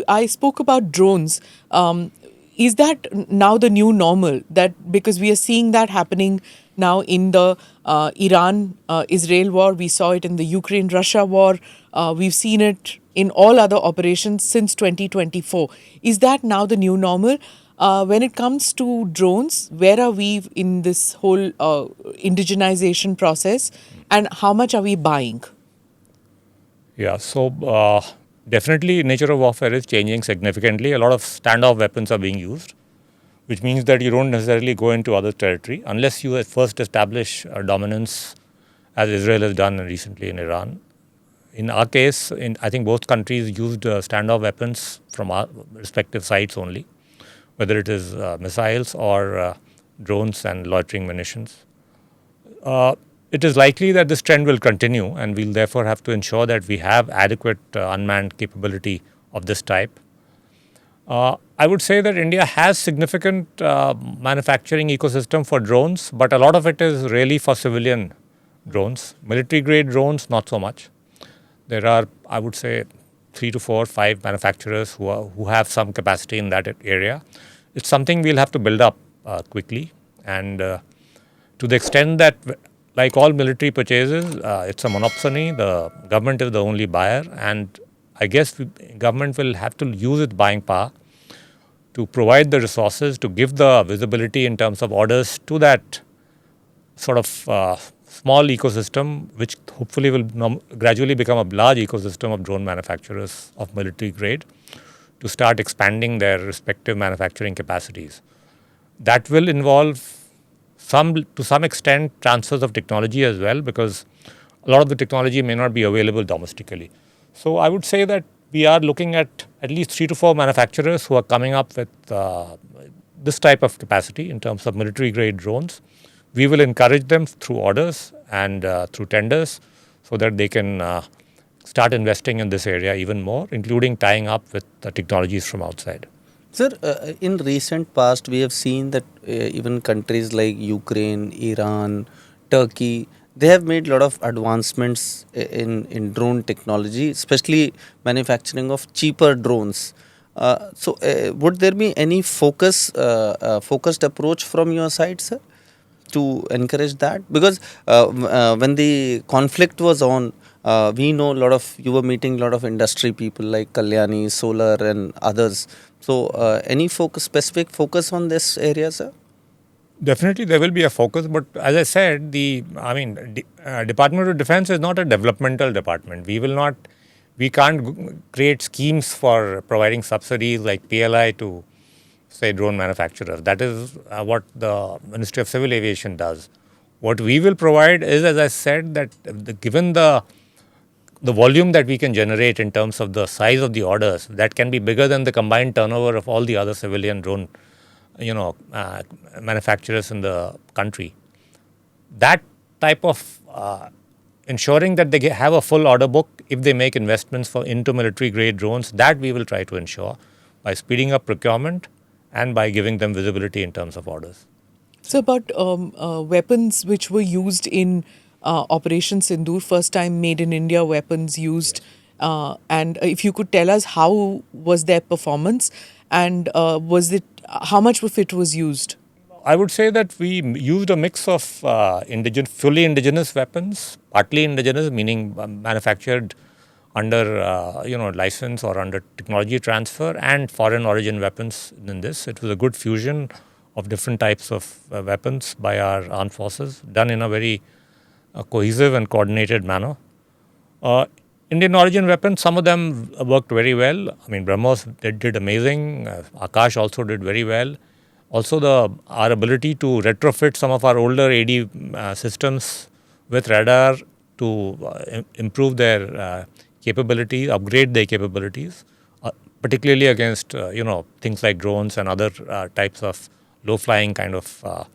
I spoke about drones. Is that now the new normal? That because we are seeing that happening now in the Iran-Israel war, we saw it in the Ukraine-Russia war, we've seen it in all other operations since 2024. Is that now the new normal? When it comes to drones, where are we in this whole indigenization process, and how much are we buying? Yeah, so definitely nature of warfare is changing significantly. A lot of standoff weapons are being used, which means that you don't necessarily go into other territory unless you first establish dominance, as Israel has done recently in Iran. In our case, I think both countries used standoff weapons from our respective sites only, whether it is missiles or drones and loitering munitions. It is likely that this trend will continue, and we'll therefore have to ensure that we have adequate unmanned capability of this type. I would say that India has significant manufacturing ecosystem for drones, but a lot of it is really for civilian drones. Military grade drones, not so much. There are, I would say, 3 to 4, 5 manufacturers who have some capacity in that area. It's something we'll have to build up quickly, and to the extent that, like all military purchases, it's a monopsony. The government is the only buyer, and I guess government will have to use its buying power to provide the resources, to give the visibility in terms of orders to that sort of small ecosystem, which hopefully will gradually become a large ecosystem of drone manufacturers of military grade, to start expanding their respective manufacturing capacities. That will involve to some extent transfers of technology as well, because a lot of the technology may not be available domestically. So I would say that we are looking at least 3 to 4 manufacturers who are coming up with this type of capacity in terms of military grade drones. We will encourage them through orders and through tenders so that they can start investing in this area even more, including tying up with the technologies from outside. Sir, in recent past, we have seen that even countries like Ukraine, Iran, Turkey, they have made a lot of advancements in drone technology, especially manufacturing of cheaper drones. So, would there be any focused approach from your side, sir, to encourage that? Because when the conflict was on, we know you were meeting a lot of industry people like Kalyani, Solar, and others. So, any specific focus on this area, sir? Definitely, there will be a focus, but as I said, Department of Defense is not a developmental department. We can't create schemes for providing subsidies like PLI to, say, drone manufacturers. That is what the Ministry of Civil Aviation does. What we will provide is, as I said, that given the volume that we can generate in terms of the size of the orders, that can be bigger than the combined turnover of all the other civilian drone manufacturers in the country. That type of ensuring that they have a full order book if they make investments into military grade drones, that we will try to ensure by speeding up procurement and by giving them visibility in terms of orders. So about weapons which were used in Operation Sindoor, first time made in India weapons used, and if you could tell us how was their performance, and how much of it was used? I would say that we used a mix of fully indigenous weapons, partly indigenous, meaning manufactured under license or under technology transfer, and foreign origin weapons in this. It was a good fusion of different types of weapons by our armed forces, done in a very cohesive and coordinated manner. Indian origin weapons, some of them worked very well. I mean, BrahMos did amazing. Akash also did very well. Also, our ability to retrofit some of our older AD systems with radar to improve their capabilities, upgrade their capabilities, particularly against things like drones and other types of low-flying kind of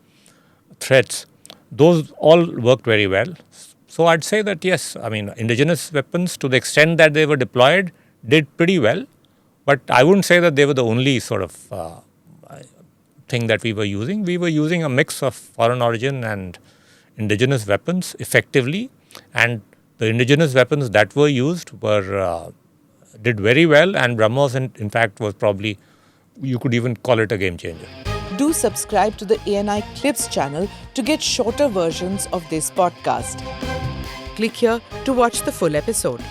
threats. Those all worked very well. So I'd say that yes, I mean, indigenous weapons, to the extent that they were deployed, did pretty well. But I wouldn't say that they were the only sort of thing that we were using. We were using a mix of foreign origin and indigenous weapons effectively. And the indigenous weapons that were used were did very well, and BrahMos in fact was probably, you could even call it a game changer. Do subscribe to the ANI Clips channel to get shorter versions of this podcast. Click here to watch the full episode.